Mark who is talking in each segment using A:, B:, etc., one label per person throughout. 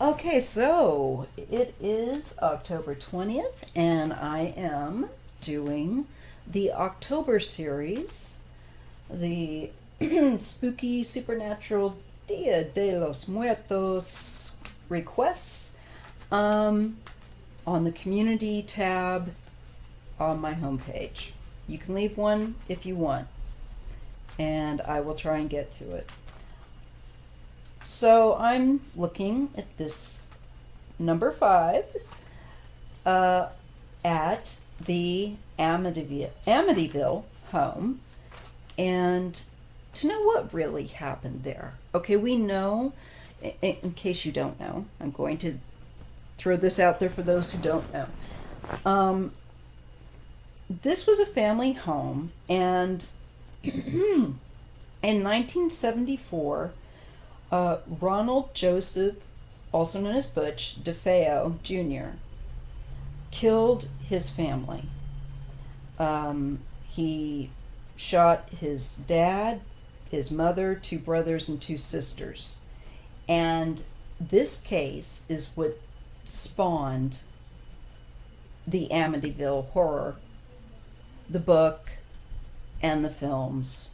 A: Okay, so it is October 20th, and I am doing the October series, the spooky supernatural Dia de los Muertos requests, um, on the community tab on my homepage. You can leave one if you want, and I will try and get to it. So I'm looking at this number 5 uh, at the Amityville home, and to know what really happened there. Okay, we know, in case you don't know, I'm going to throw this out there for those who don't know. Um, this was a family home, and in 1974, Ronald Joseph, also known as Butch DeFeo Jr., killed his family. He shot his dad, his mother, two brothers, and two sisters. And this case is what spawned the Amityville horror, the book, and the films.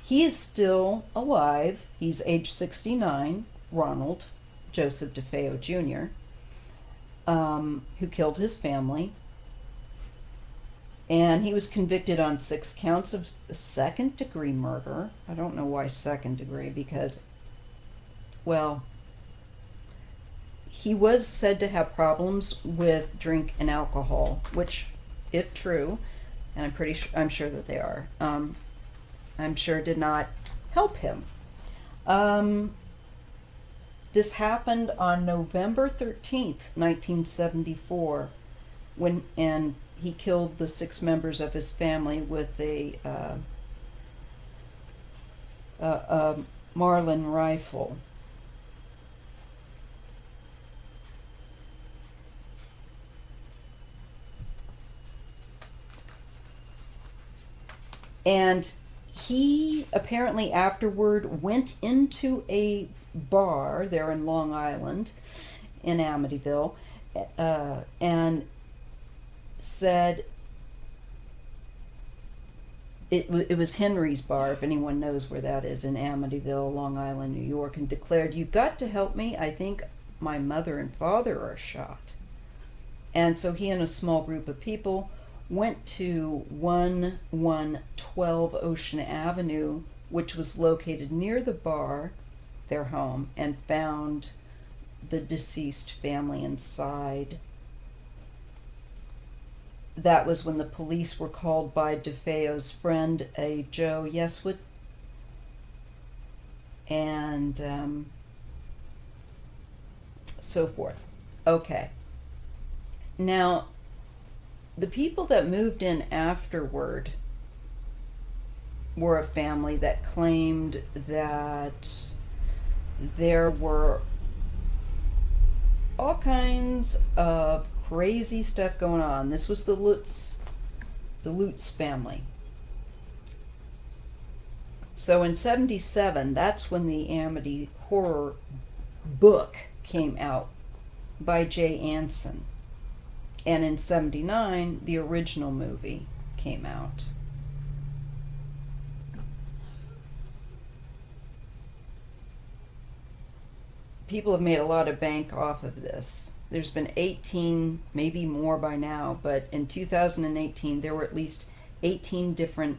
A: He is still alive. He's age 69, Ronald Joseph DeFeo Jr., who killed his family. And he was convicted on 6 counts of second degree murder. I don't know why second degree, because, well, he was said to have problems with drink and alcohol, which, if true, and I'm sure that they are, I'm sure did not help him. This happened on November 13th, 1974, and he killed the 6 members of his family with a Marlin rifle. And he apparently afterward went into a bar there in Long Island, in Amityville, and said it was Henry's bar, if anyone knows where that is, in Amityville, Long Island, New York, and declared, "You've got to help me. I think my mother and father are shot." And so he and a small group of people went to 1112 Ocean Avenue, which was located near the bar, their home, and found the deceased family inside. That was when the police were called by DeFeo's friend, a Joe Yeswood, and so forth. Okay. Now, the people that moved in afterward were a family that claimed that there were all kinds of crazy stuff going on. This was the Lutz family. So in 77, that's when the Amity horror book came out by Jay Anson. And in 79, the original movie came out. People have made a lot of bank off of this. There's been 18, maybe more by now, but in 2018 there were at least 18 different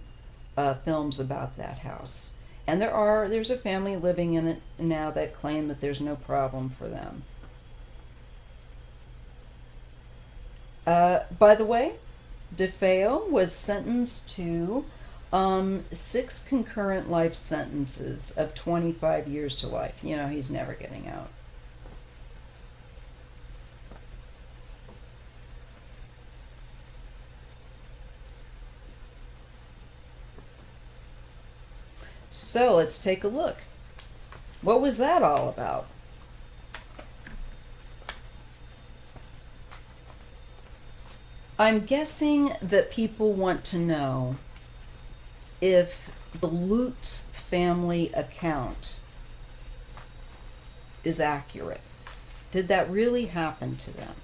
A: films about that house. And there's a family living in it now that claim that there's no problem for them. By the way, DeFeo was sentenced to 6 concurrent life sentences of 25 years to life. You know, he's never getting out. So let's take a look. What was that all about? I'm guessing that people want to know if the Lutz family account is accurate. Did that really happen to them?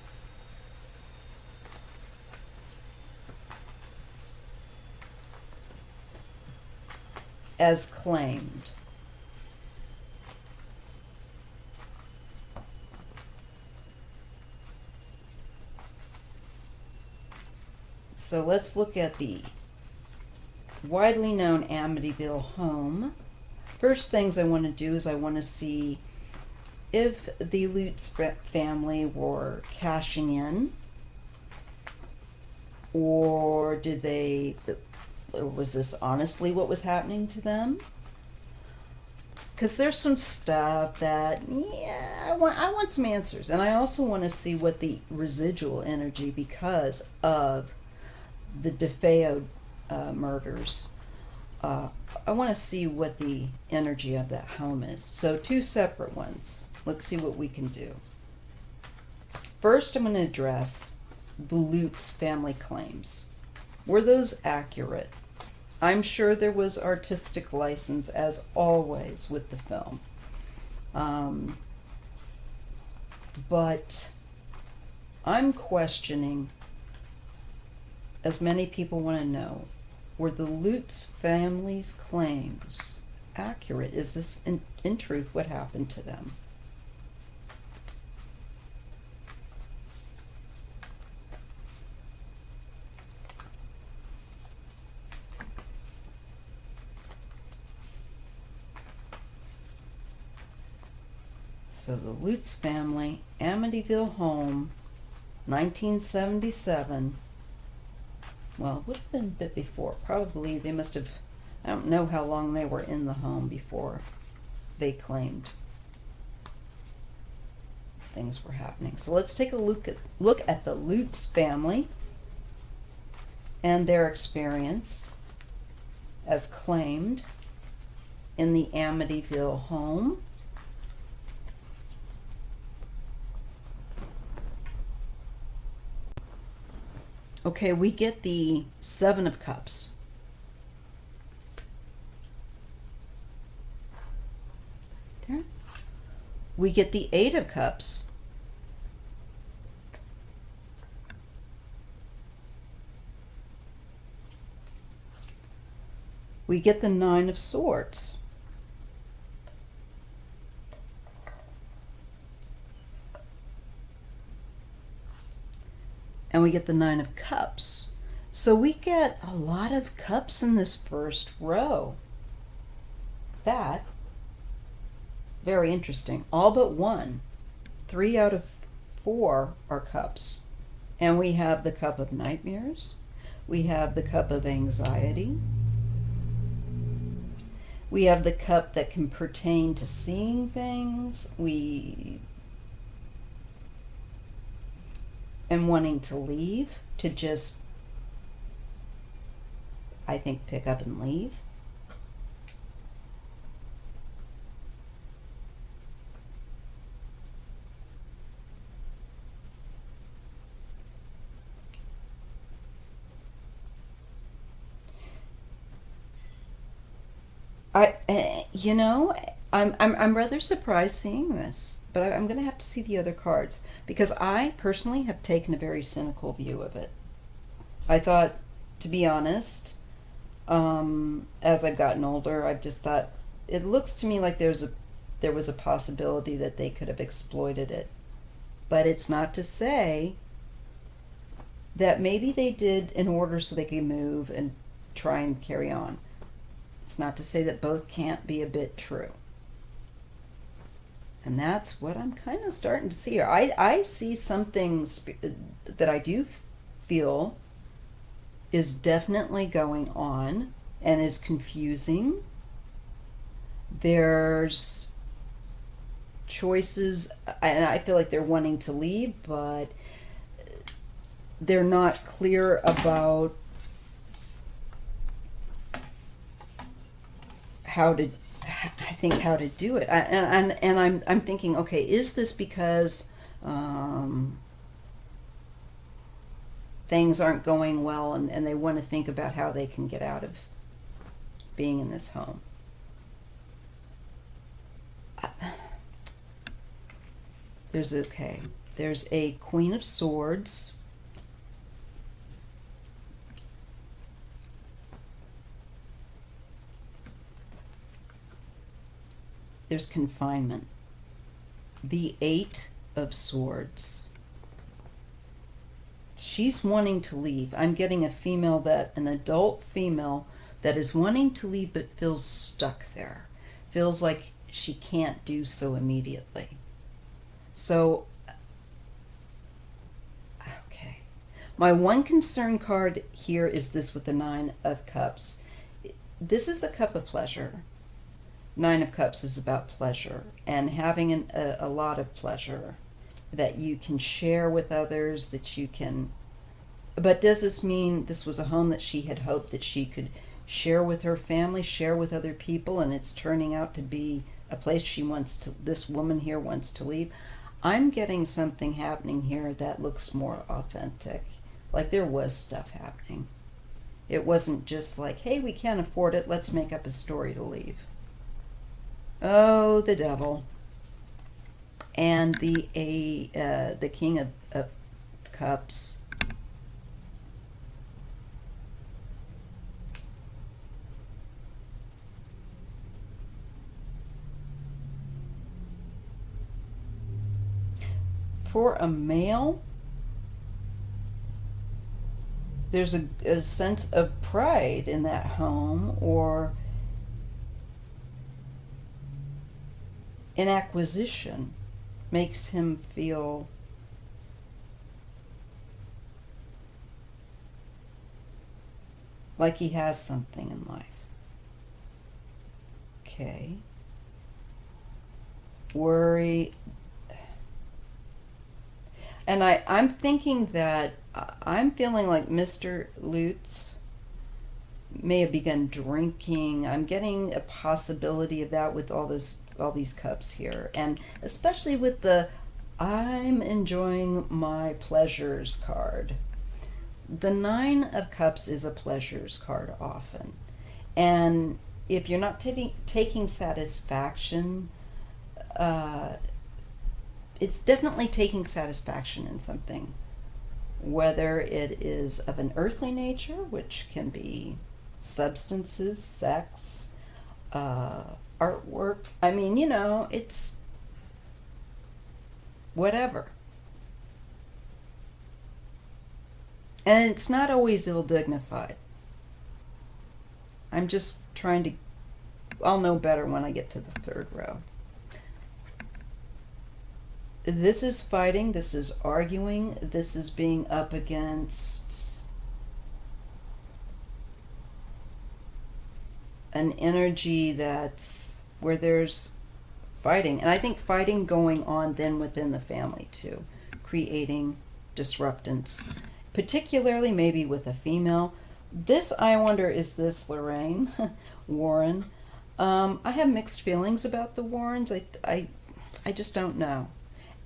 A: As claimed. So let's look at the widely known Amityville home. First things I want to do is I want to see if the Lutz family were cashing in, or was this honestly what was happening to them? Because there's some stuff that, yeah, I want some answers. And I also want to see what the residual energy, because of the DeFeo murders, I want to see what the energy of that home is. So 2 separate ones. Let's see what we can do. First, I'm going to address the Lutz family claims. Were those accurate? I'm sure there was artistic license, as always, with the film. But I'm questioning, as many people want to know, were the Lutz family's claims accurate? Is this in truth what happened to them? So the Lutz family, Amityville home, 1977. Well, it would have been a bit before. Probably they must have, I don't know how long they were in the home before they claimed things were happening. So let's take a look at the Lutz family and their experience as claimed in the Amityville home. Okay, we get the 7 of Cups. Okay. We get the 8 of Cups. We get the 9 of Swords. And we get the 9 of Cups. So we get a lot of cups in this first row. That, very interesting. All but 1. 3 out of 4 are cups. And we have the Cup of Nightmares. We have the Cup of Anxiety. We have the cup that can pertain to seeing things. And wanting to leave, to just, I think, pick up and leave. I'm rather surprised seeing this, but I'm going to have to see the other cards, because I personally have taken a very cynical view of it. I thought, to be honest, as I've gotten older, I've just thought, it looks to me like there was a possibility that they could have exploited it. But it's not to say that maybe they did in order so they could move and try and carry on. It's not to say that both can't be a bit true. And that's what I'm kind of starting to see here. I see some things that I do feel is definitely going on and is confusing. There's choices, and I feel like they're wanting to leave, but they're not clear about how to do it. And I'm thinking, okay, is this because things aren't going well and they want to think about how they can get out of being in this home? There's a Queen of Swords. There's confinement. The Eight of Swords. She's wanting to leave. I'm getting an adult female that is wanting to leave but feels stuck there. Feels like she can't do so immediately. So, okay. My one concern card here is this with the Nine of Cups. This is a cup of pleasure. Nine of Cups is about pleasure and having a lot of pleasure that you can share with others, that you can... But does this mean this was a home that she had hoped that she could share with her family, share with other people, and it's turning out to be a place this woman here wants to leave? I'm getting something happening here that looks more authentic. Like there was stuff happening. It wasn't just like, hey, we can't afford it, let's make up a story to leave. Oh, the devil. And the King of Cups. For a male, there's a sense of pride in that home, or an acquisition makes him feel like he has something in life. Okay. Worry. And I'm thinking that I'm feeling like Mr. Lutz may have begun drinking. I'm getting a possibility of that with all these cups here. And especially with the I'm enjoying my pleasures card. The Nine of Cups is a pleasures card often. And if you're not taking satisfaction, it's definitely taking satisfaction in something, whether it is of an earthly nature, which can be substances, sex, artwork. I mean, it's whatever. And it's not always ill-dignified. I'm just trying to... I'll know better when I get to the third row. This is fighting, this is arguing, this is being up against an energy that's where there's fighting. And I think fighting going on then within the family too, creating disruptance, particularly maybe with a female. This, I wonder, is this Lorraine Warren? I have mixed feelings about the Warrens. I just don't know.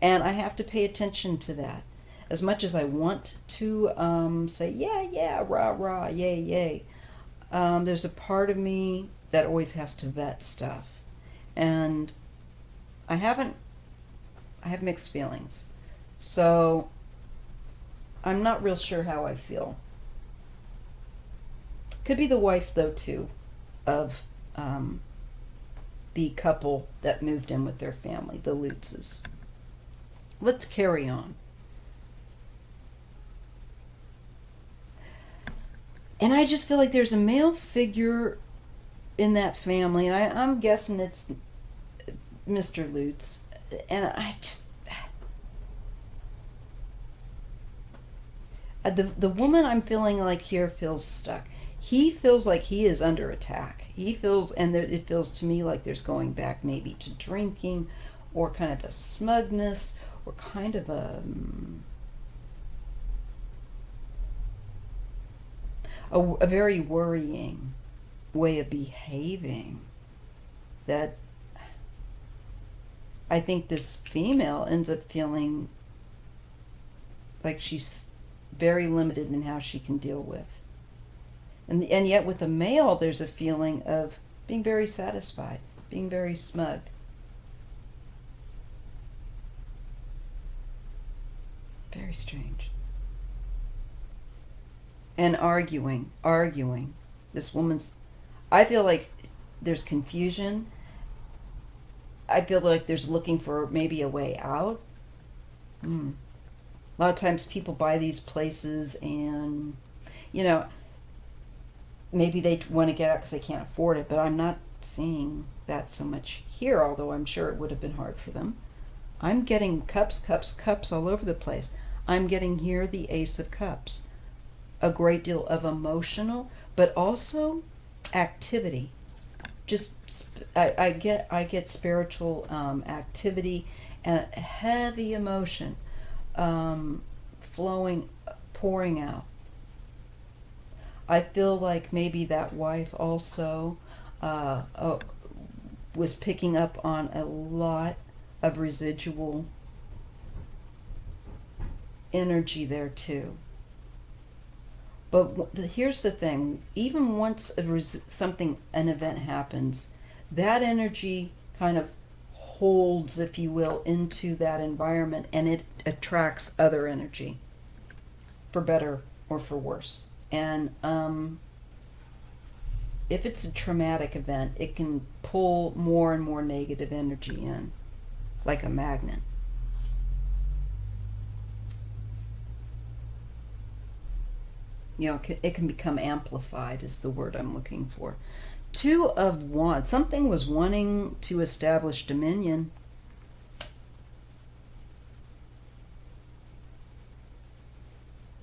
A: And I have to pay attention to that. As much as I want to say, yeah, rah, rah, yay, yay, there's a part of me that always has to vet stuff. And I have mixed feelings. So I'm not real sure how I feel. Could be the wife, though, too, of the couple that moved in with their family, the Lutzes. Let's carry on. And I just feel like there's a male figure in that family, and I'm guessing it's Mr. Lutz. And I just... The woman I'm feeling like here feels stuck. He feels like he is under attack. He feels, and it feels to me like there's going back maybe to drinking, or kind of a smugness, or kind of a very worrying way of behaving that I think this female ends up feeling like she's very limited in how she can deal with. And yet with the male, there's a feeling of being very satisfied, being very smug. Very strange. And arguing. This woman's, I feel like there's confusion. I feel like there's looking for maybe a way out. A lot of times people buy these places and, you know, maybe they want to get out because they can't afford it, but I'm not seeing that so much here, although I'm sure it would have been hard for them. I'm getting cups all over the place. I'm getting here the Ace of Cups. A great deal of emotional, but also activity. Just I get spiritual activity and heavy emotion flowing, pouring out. I feel like maybe that wife also was picking up on a lot of residual energy there too. But here's the thing, even once an event happens, that energy kind of holds, if you will, into that environment, and it attracts other energy, for better or for worse. And if it's a traumatic event, it can pull more and more negative energy in, like a magnet. You know, it can become amplified is the word I'm looking for. Two of Wands. Something was wanting to establish dominion.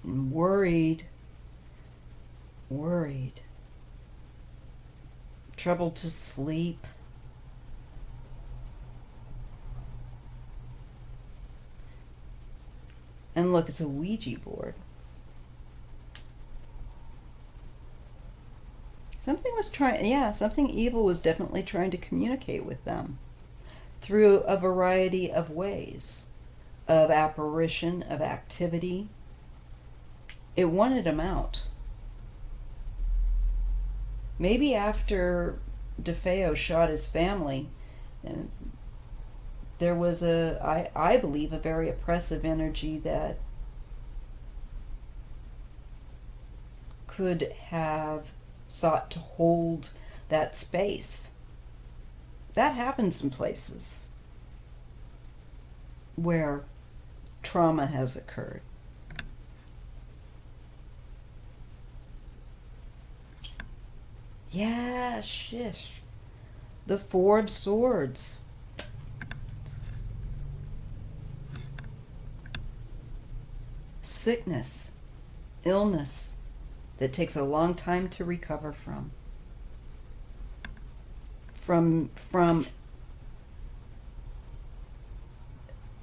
A: And worried. Trouble to sleep. And look, it's a Ouija board. Something evil was definitely trying to communicate with them through a variety of ways of apparition, of activity. It wanted them out. Maybe after DeFeo shot his family, there was I believe, a very oppressive energy that could have sought to hold that space. That happens in places where trauma has occurred. Yeah, shish. The Four of Swords. Sickness, illness that takes a long time to recover from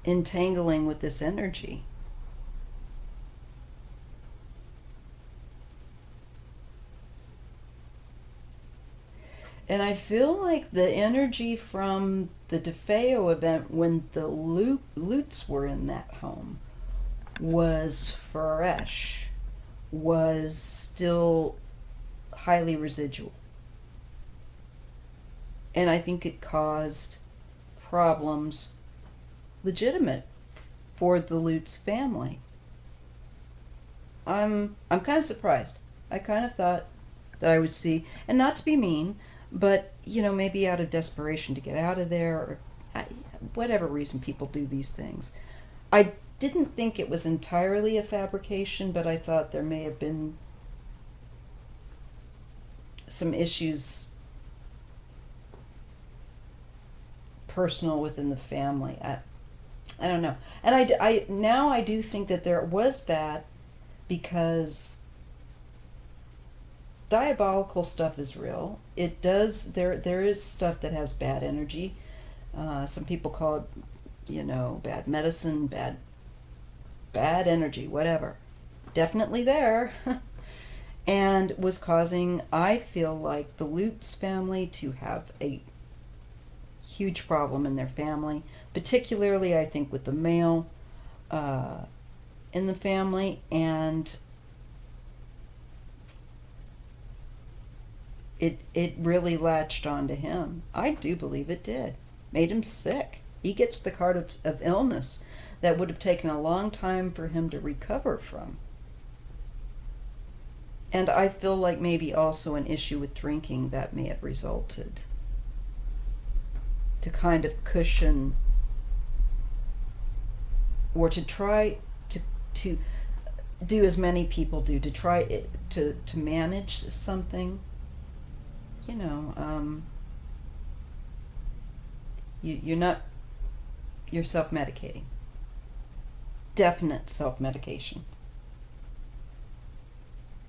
A: entangling with this energy. And I feel like the energy from the DeFeo event when the Lutz were in that home was fresh, was still highly residual. And I think it caused problems legitimate for the Lutz family. I'm kind of surprised. I kind of thought that I would see, and not to be mean, but maybe out of desperation to get out of there, or whatever reason people do these things. I didn't think it was entirely a fabrication, but I thought there may have been some issues personal within the family. I don't know. And I do think that there was that, because diabolical stuff is real. It does, there is stuff that has bad energy. Some people call it, bad medicine, bad energy, whatever. Definitely there. And was causing, I feel like, the Lutz family to have a huge problem in their family, particularly I think with the male in the family, and it really latched onto him. I do believe it did. Made him sick. He gets the card of illness. that would have taken a long time for him to recover from. And I feel like maybe also an issue with drinking that may have resulted to kind of cushion or to try to do as many people do, to try to manage something. You know, you're self-medicating. Definite self-medication.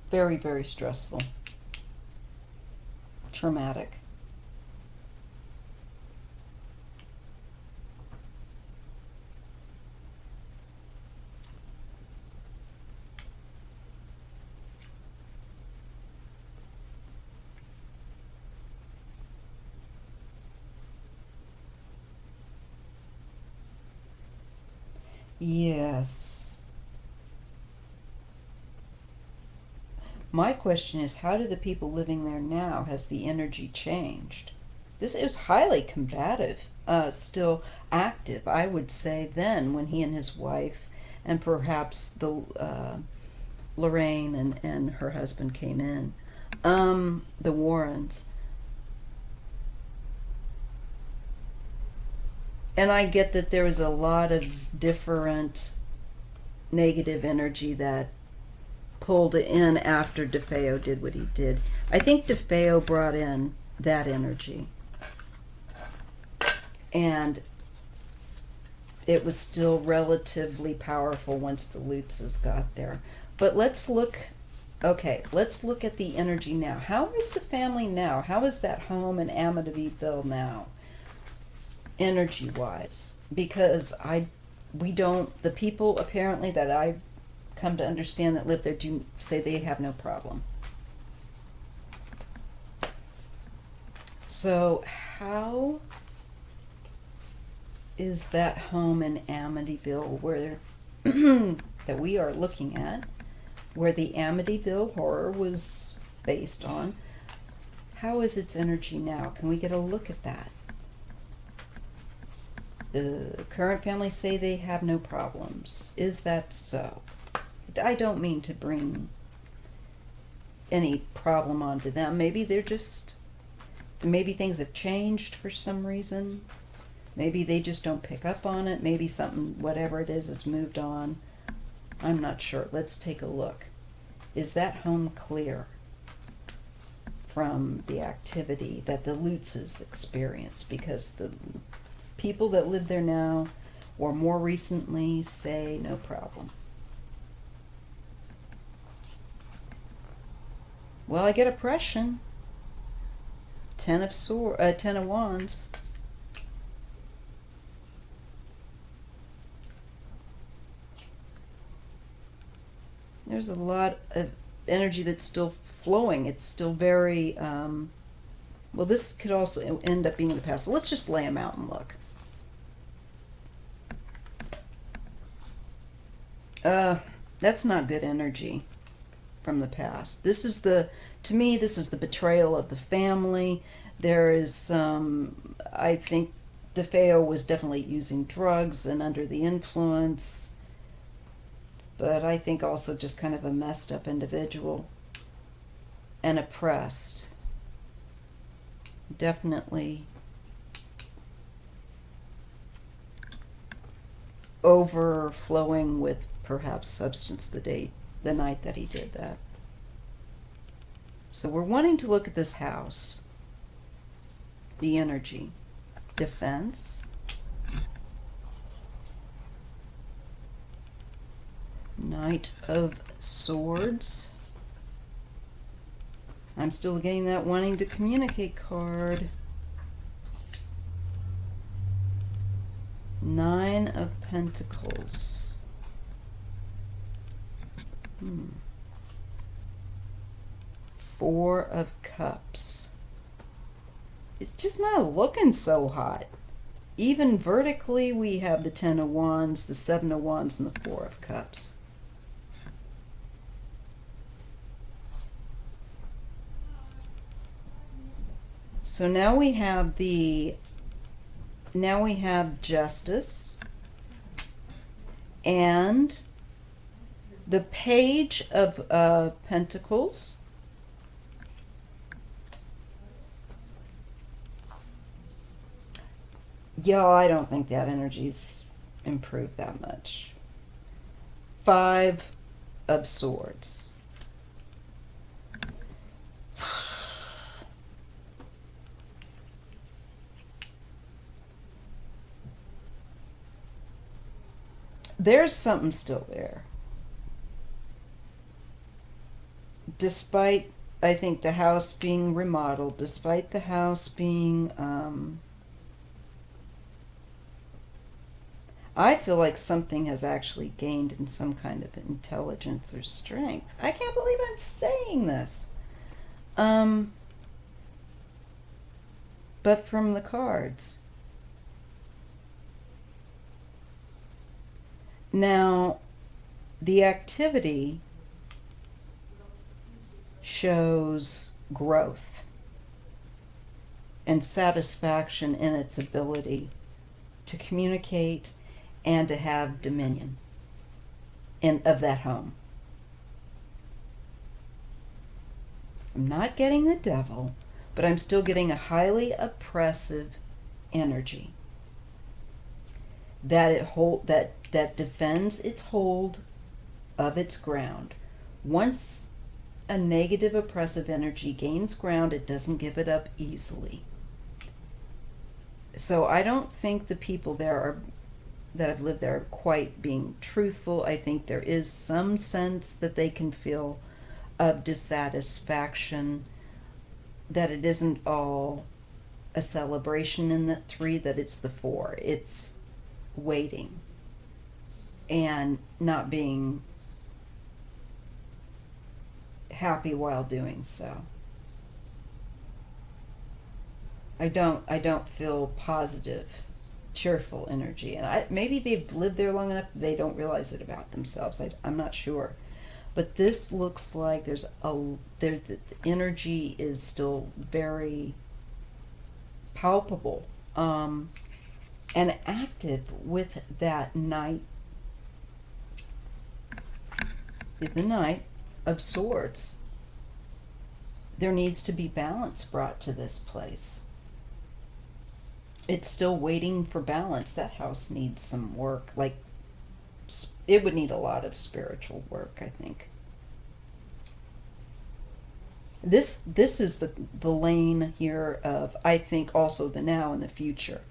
A: Very, very stressful. Traumatic. Yes. My question is, how do the people living there now, has the energy changed? This is highly combative, still active, I would say, then when he and his wife and perhaps the Lorraine and her husband came in, the Warrens. And I get that there was a lot of different negative energy that pulled in after DeFeo did what he did. I think DeFeo brought in that energy. And it was still relatively powerful once the Lutzes got there. But let's look at the energy now. How is the family now? How is that home in Amityville now? Energy wise, because the people apparently that I've come to understand that live there do say they have no problem. So how is that home in Amityville where that we are looking at, where the Amityville horror was based on, how is its energy now? Can we get a look at that? The current family say they have no problems. Is that so? I don't mean to bring any problem onto them. Maybe maybe things have changed for some reason. Maybe they just don't pick up on it. Maybe something, whatever it is, has moved on. I'm not sure. Let's take a look. Is that home clear from the activity that the Lutzes experience? Because the people that live there now or more recently say no problem. Well, I get oppression. 10 of Wands. There's a lot of energy that's still flowing. It's still very, well, this could also end up being in the past. So let's just lay them out and look. That's not good energy from the past. To me, this is the betrayal of the family. There is, I think DeFeo was definitely using drugs and under the influence, but I think also just kind of a messed up individual and oppressed. Definitely overflowing with perhaps substance the night that he did that. So we're wanting to look at this house, the energy, defense, Knight of Swords. I'm still getting that wanting to communicate card. 9 of Pentacles. 4 of Cups. It's just not looking so hot. Even vertically, we have the 10 of Wands, the 7 of Wands, and the 4 of Cups. So now we have Justice, And the Page of Pentacles. Yo, I don't think that energy's improved that much. Five of Swords. There's something still there. Despite, I think, the house being remodeled, despite the house being, I feel like something has actually gained in some kind of intelligence or strength. I can't believe I'm saying this. But from the cards. Now, the activity shows growth and satisfaction in its ability to communicate and to have dominion of that home. I'm not getting the Devil, but I'm still getting a highly oppressive energy that defends its hold of its ground. Once a negative oppressive energy gains ground, it doesn't give it up easily. So I don't think the people that have lived there are quite being truthful. I think there is some sense that they can feel of dissatisfaction, that it isn't all a celebration in the 3, that it's the 4. It's waiting and not being happy while doing so. I don't feel positive, cheerful energy, and maybe they've lived there long enough they don't realize it about themselves. I'm not sure, but this looks like the energy is still very palpable, and active with that Knight, the Knight of Swords. There needs to be balance brought to this place. It's still waiting for balance. That house needs some work. Like, it would need a lot of spiritual work, I think. This is the lane here of, I think, also the now and the future.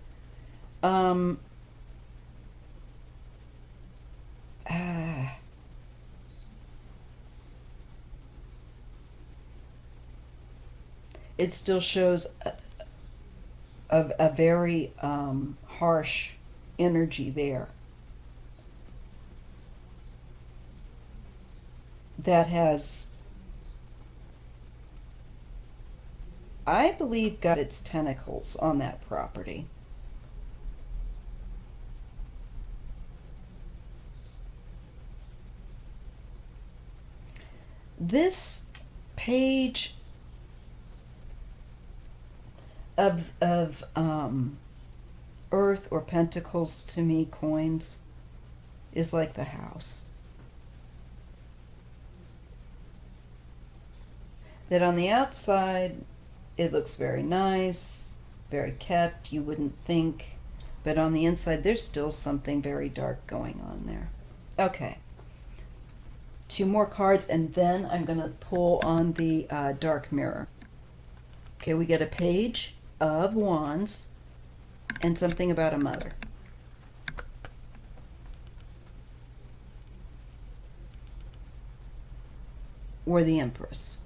A: It still shows a very harsh energy there that has, I believe, got its tentacles on that property. This Page of Earth or Pentacles, to me, coins, is like the house. That on the outside, it looks very nice, very kept, you wouldn't think, but on the inside, there's still something very dark going on there. Okay. 2 more cards, and then I'm going to pull on the dark mirror. Okay, we get a Page of Wands and something about a mother. Or the Empress.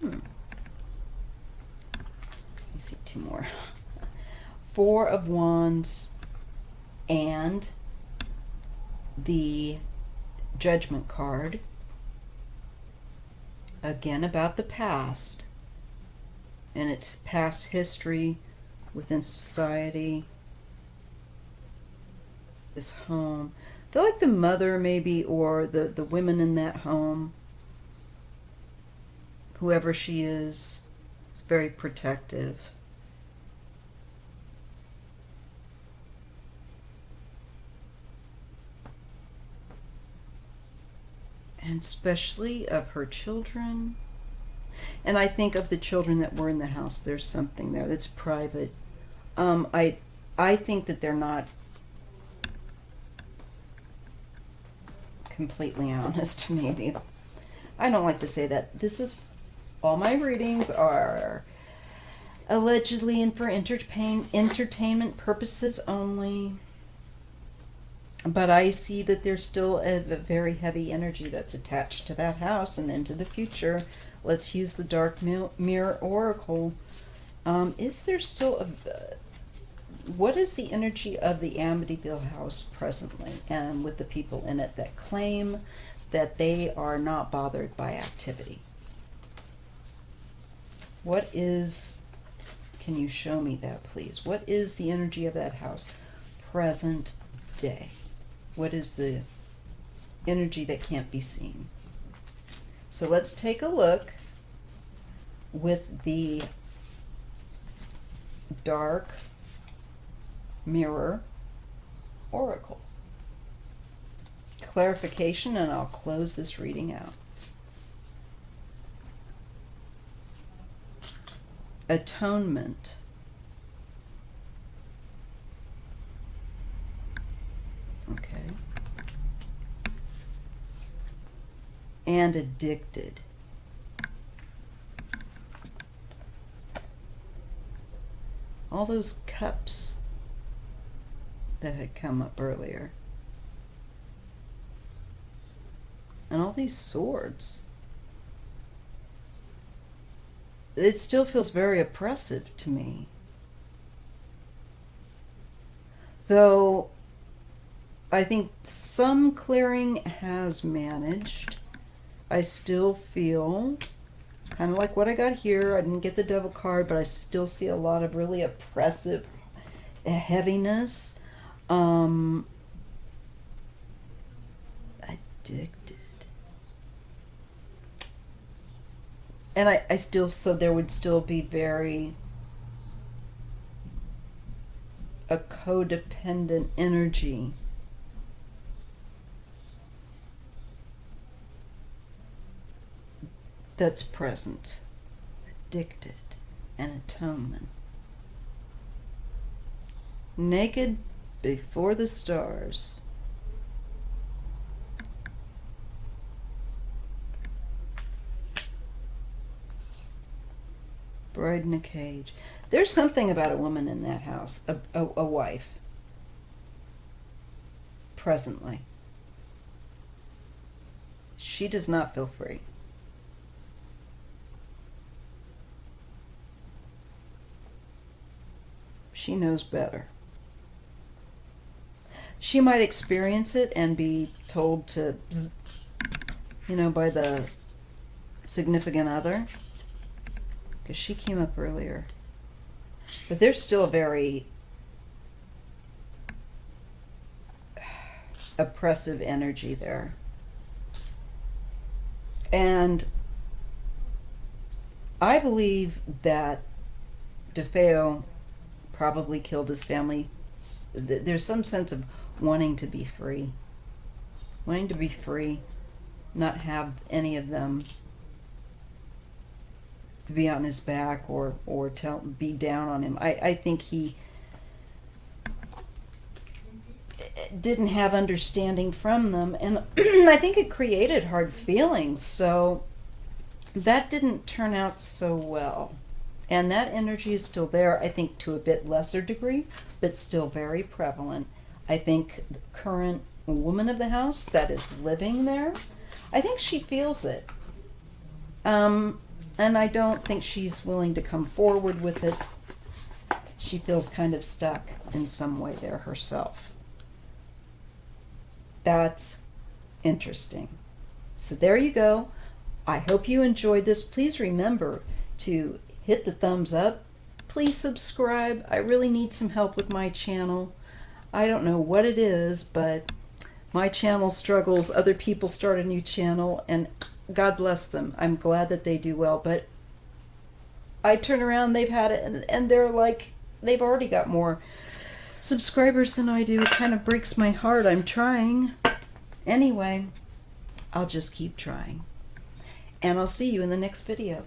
A: Let me see 2 more. 4 of Wands and the Judgment card. Again, about the past and its past history within society, this home. I feel like the mother, maybe, or the women in that home, whoever she is very protective. and especially of her children. And I think of the children that were in the house, there's something there that's private. I think that they're not completely honest, maybe. I don't like to say that. All my readings are allegedly and for entertainment purposes only. But I see that there's still a very heavy energy that's attached to that house and into the future. Let's use the Dark Mirror Oracle. Is there still what is the energy of the Amityville house presently, and with the people in it that claim that they are not bothered by activity? Can you show me that, please? What is the energy of that house present day? What is the energy that can't be seen? So let's take a look with the Dark Mirror Oracle. Clarification, and I'll close this reading out. Atonement. Okay. And addicted. All those cups that had come up earlier. And all these swords. It still feels very oppressive to me. Though I think some clearing has managed, I still feel kind of like what I got here. I didn't get the Devil card, but I still see a lot of really oppressive heaviness. Addicted. And I still, so there would still be a codependent energy. That's present. Addicted and atonement. Naked before the stars. Bride in a cage. There's something about a woman in that house, a wife, presently. She does not feel free. She knows better. She might experience it and be told to, by the significant other, because she came up earlier. But there's still a very oppressive energy there. And I believe that DeFeo probably killed his family. There's some sense of wanting to be free. Wanting to be free, not have any of them be on his back or be down on him. I think he didn't have understanding from them, and I think it created hard feelings, so that didn't turn out so well. And that energy is still there, I think, to a bit lesser degree, but still very prevalent. I think the current woman of the house that is living there, I think she feels it. And I don't think she's willing to come forward with it. She feels kind of stuck in some way there herself. That's interesting. So there you go. I hope you enjoyed this. Please remember to hit the thumbs up. Please subscribe. I really need some help with my channel. I don't know what it is, but my channel struggles. Other people start a new channel, and God bless them. I'm glad that they do well, but I turn around, they've had it, and they're like, they've already got more subscribers than I do. It kind of breaks my heart. I'm trying. Anyway, I'll just keep trying. And I'll see you in the next video.